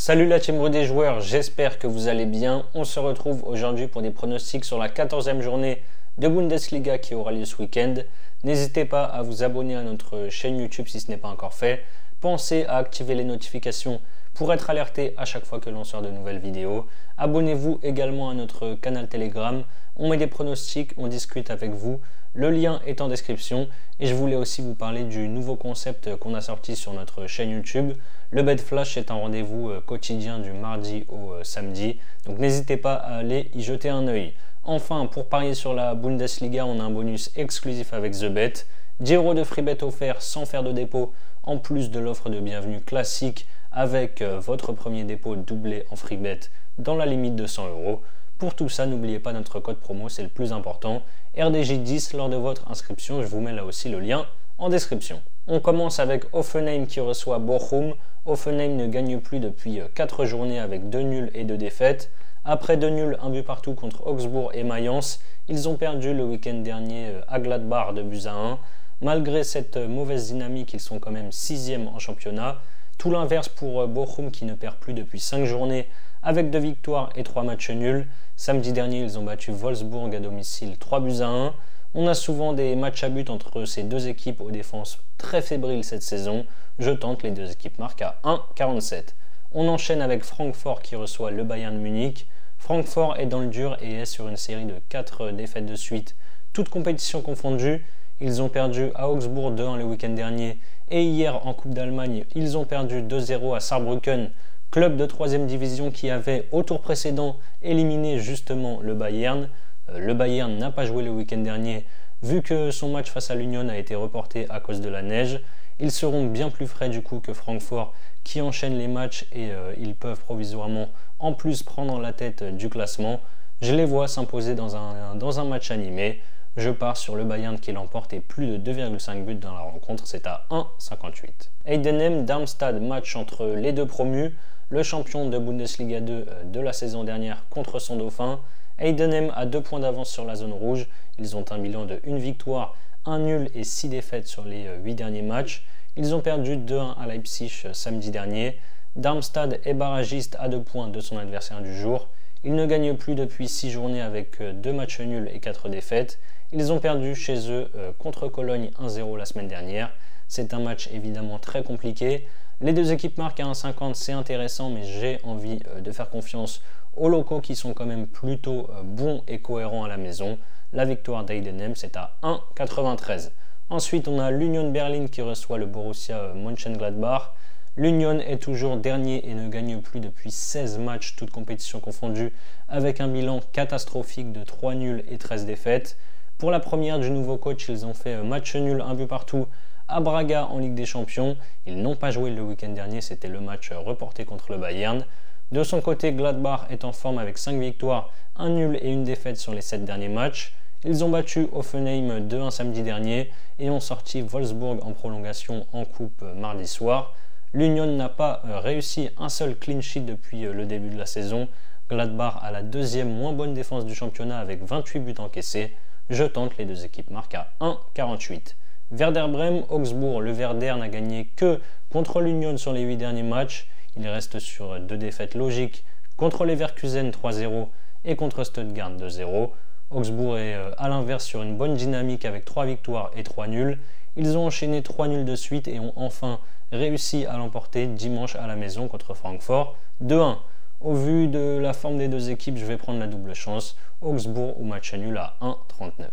Salut la team des joueurs, j'espère que vous allez bien. On se retrouve aujourd'hui pour des pronostics sur la 14e journée de Bundesliga qui aura lieu ce week-end. N'hésitez pas à vous abonner à notre chaîne YouTube si ce n'est pas encore fait. Pensez à activer les notifications pour être alerté à chaque fois que l'on sort de nouvelles vidéos. Abonnez-vous également à notre canal Telegram. On met des pronostics, on discute avec vous. Le lien est en description et je voulais aussi vous parler du nouveau concept qu'on a sorti sur notre chaîne YouTube. Le Bet Flash est un rendez-vous quotidien du mardi au samedi, donc n'hésitez pas à aller y jeter un œil. Enfin, pour parier sur la Bundesliga, on a un bonus exclusif avec The Bet. 10 € de free bet offert sans faire de dépôt, en plus de l'offre de bienvenue classique avec votre premier dépôt doublé en free bet dans la limite de 100 €. Pour tout ça, n'oubliez pas notre code promo, c'est le plus important. RDJ10 lors de votre inscription, je vous mets là aussi le lien en description. On commence avec Hoffenheim qui reçoit Bochum. Hoffenheim ne gagne plus depuis 4 journées avec 2 nuls et 2 défaites. Après 2 nuls, 1 but partout contre Augsbourg et Mayence, ils ont perdu le week-end dernier à Gladbach de buts à 1. Malgré cette mauvaise dynamique, ils sont quand même 6e en championnat. Tout l'inverse pour Bochum qui ne perd plus depuis 5 journées avec 2 victoires et 3 matchs nuls. Samedi dernier, ils ont battu Wolfsburg à domicile 3 buts à 1. On a souvent des matchs à but entre ces deux équipes aux défenses très fébriles cette saison. Je tente, les deux équipes marquent à 1,47. On enchaîne avec Francfort qui reçoit le Bayern Munich. Francfort est dans le dur et est sur une série de 4 défaites de suite, toutes compétitions confondues. Ils ont perdu à Augsbourg 2-1 le week-end dernier et hier en Coupe d'Allemagne, ils ont perdu 2-0 à Saarbrücken, club de 3e division qui avait au tour précédent éliminé justement le Bayern. Le Bayern n'a pas joué le week-end dernier vu que son match face à l'Union a été reporté à cause de la neige. Ils seront bien plus frais du coup que Francfort qui enchaîne les matchs et ils peuvent provisoirement en plus prendre la tête du classement. Je les vois s'imposer dans un match animé. Je pars sur le Bayern qui l'emporte et plus de 2,5 buts dans la rencontre, c'est à 1,58. Heidenheim-Darmstadt, match entre les deux promus, le champion de Bundesliga 2 de la saison dernière contre son dauphin. Heidenheim a 2 points d'avance sur la zone rouge, ils ont un bilan de 1 victoire, 1 nul et 6 défaites sur les 8 derniers matchs. Ils ont perdu 2-1 à Leipzig samedi dernier. Darmstadt est barragiste à 2 points de son adversaire du jour. Ils ne gagnent plus depuis 6 journées avec 2 matchs nuls et 4 défaites. Ils ont perdu chez eux contre Cologne 1-0 la semaine dernière. C'est un match évidemment très compliqué. Les deux équipes marquent à 1,50, c'est intéressant, mais j'ai envie de faire confiance aux locaux qui sont quand même plutôt bons et cohérents à la maison. La victoire d'Heidenheim, c'est à 1,93. Ensuite, on a l'Union Berlin qui reçoit le Borussia Mönchengladbach. L'Union est toujours dernier et ne gagne plus depuis 16 matchs, toutes compétitions confondues, avec un bilan catastrophique de 3 nuls et 13 défaites. Pour la première du nouveau coach, ils ont fait match nul, 1 but partout à Braga en Ligue des Champions. Ils n'ont pas joué le week-end dernier, c'était le match reporté contre le Bayern. De son côté, Gladbach est en forme avec 5 victoires, 1 nul et 1 défaite sur les 7 derniers matchs. Ils ont battu Hoffenheim 2-1 samedi dernier et ont sorti Wolfsburg en prolongation en coupe mardi soir. L'Union n'a pas réussi un seul clean sheet depuis le début de la saison. Gladbach a la 2e moins bonne défense du championnat avec 28 buts encaissés. Je tente, les deux équipes marquent à 1,48. Werder Bremen, Augsbourg, le Werder n'a gagné que contre l'Union sur les 8 derniers matchs. Il reste sur 2 défaites logiques contre Leverkusen 3-0 et contre Stuttgart 2-0. Augsbourg est à l'inverse sur une bonne dynamique avec 3 victoires et 3 nuls. Ils ont enchaîné 3 nuls de suite et ont enfin réussi à l'emporter dimanche à la maison contre Francfort 2-1. Au vu de la forme des deux équipes, je vais prendre la double chance. Augsbourg ou match nul à 1,39.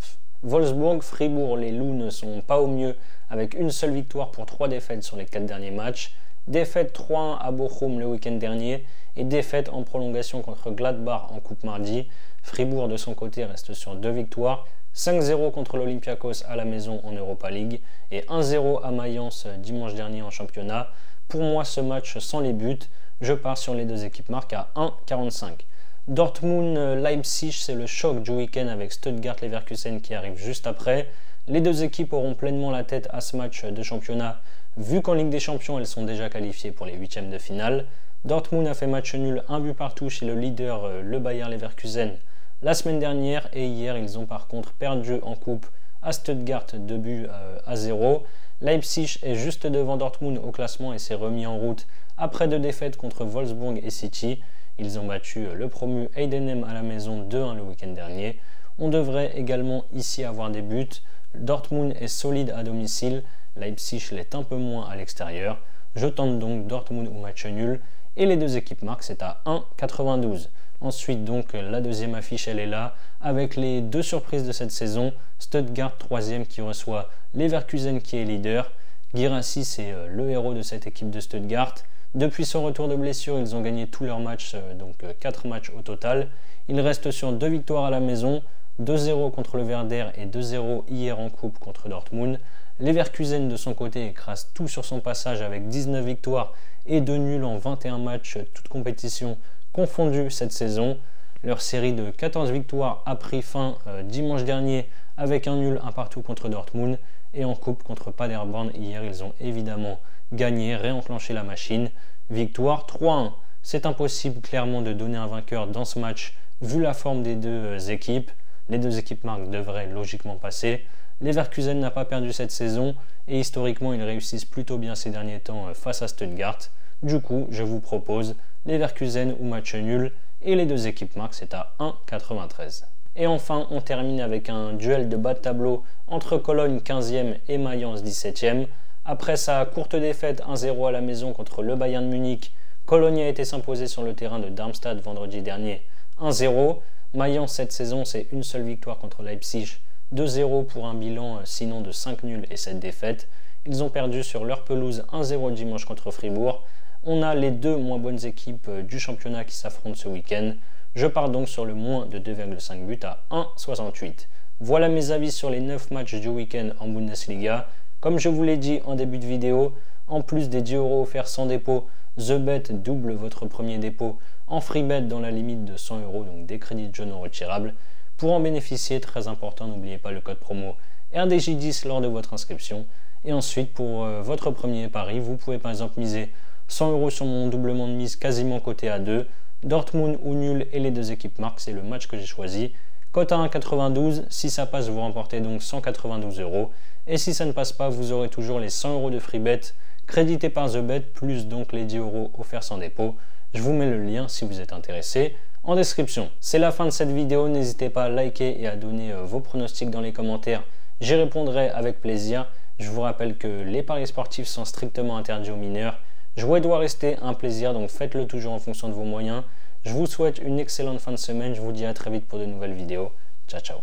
Wolfsburg, Fribourg, les Loups ne sont pas au mieux avec une seule victoire pour 3 défaites sur les 4 derniers matchs. Défaite 3-1 à Bochum le week-end dernier et défaite en prolongation contre Gladbach en coupe mardi. Fribourg de son côté reste sur 2 victoires, 5-0 contre l'Olympiakos à la maison en Europa League et 1-0 à Mayence dimanche dernier en championnat. Pour moi, ce match sans les buts, je pars sur les deux équipes marquent à 1,45. Dortmund-Leipzig, c'est le choc du week-end avec Stuttgart-Leverkusen qui arrive juste après. Les deux équipes auront pleinement la tête à ce match de championnat, vu qu'en Ligue des Champions, elles sont déjà qualifiées pour les 8e de finale. Dortmund a fait match nul, 1 but partout chez le leader, le Bayer Leverkusen, la semaine dernière, et hier, ils ont par contre perdu en coupe à Stuttgart 2 buts à 0. Leipzig est juste devant Dortmund au classement et s'est remis en route après 2 défaites contre Wolfsburg et City. Ils ont battu le promu Heidenheim à la maison 2-1 le week-end dernier. On devrait également ici avoir des buts. Dortmund est solide à domicile, Leipzig l'est un peu moins à l'extérieur. Je tente donc Dortmund ou match nul et les deux équipes marquent, c'est à 1,92. Ensuite donc la deuxième affiche elle est là avec les 2 surprises de cette saison. Stuttgart 3e qui reçoit Leverkusen qui est leader. Guirassy c'est le héros de cette équipe de Stuttgart. Depuis son retour de blessure ils ont gagné tous leurs matchs, donc 4 matchs au total. Ils restent sur 2 victoires à la maison, 2-0 contre le Werder et 2-0 hier en coupe contre Dortmund. Leverkusen de son côté écrase tout sur son passage avec 19 victoires et 2 nuls en 21 matchs, toutes compétitions confondues cette saison. Leur série de 14 victoires a pris fin dimanche dernier avec un nul un partout contre Dortmund et en coupe contre Paderborn. Hier ils ont évidemment gagné, réenclenché la machine. Victoire 3-1. C'est impossible clairement de donner un vainqueur dans ce match vu la forme des deux équipes. Les deux équipes marques devraient logiquement passer. Leverkusen n'a pas perdu cette saison et historiquement ils réussissent plutôt bien ces derniers temps face à Stuttgart. Du coup, je vous propose Leverkusen ou match nul et les deux équipes marquent, c'est à 1,93. Et enfin, on termine avec un duel de bas de tableau entre Cologne 15e et Mayence 17e. Après sa courte défaite 1-0 à la maison contre le Bayern Munich, Cologne a été s'imposer sur le terrain de Darmstadt vendredi dernier 1-0. Mayence cette saison, c'est une seule victoire contre Leipzig, 2-0 pour un bilan sinon de 5 nuls et 7 défaites. Ils ont perdu sur leur pelouse 1-0 dimanche contre Fribourg. On a les deux moins bonnes équipes du championnat qui s'affrontent ce week-end. Je pars donc sur le moins de 2,5 buts à 1,68. Voilà mes avis sur les 9 matchs du week-end en Bundesliga. Comme je vous l'ai dit en début de vidéo, en plus des 10 € offerts sans dépôt, TheBet double votre premier dépôt en free bet dans la limite de 100 €, donc des crédits de jeu non retirables. Pour en bénéficier, très important, n'oubliez pas le code promo RDJ10 lors de votre inscription. Et ensuite, pour votre premier pari, vous pouvez par exemple miser 100 € sur mon doublement de mise quasiment coté à 2. Dortmund ou nul et les deux équipes marquent, c'est le match que j'ai choisi. Cote à 1,92, si ça passe, vous remportez donc 192 €. Et si ça ne passe pas, vous aurez toujours les 100 € de free bet crédités par TheBet, plus donc les 10 € offerts sans dépôt. Je vous mets le lien si vous êtes intéressé en description. C'est la fin de cette vidéo, n'hésitez pas à liker et à donner vos pronostics dans les commentaires. J'y répondrai avec plaisir. Je vous rappelle que les paris sportifs sont strictement interdits aux mineurs. Jouer doit rester un plaisir, donc faites-le toujours en fonction de vos moyens. Je vous souhaite une excellente fin de semaine, je vous dis à très vite pour de nouvelles vidéos. Ciao ciao.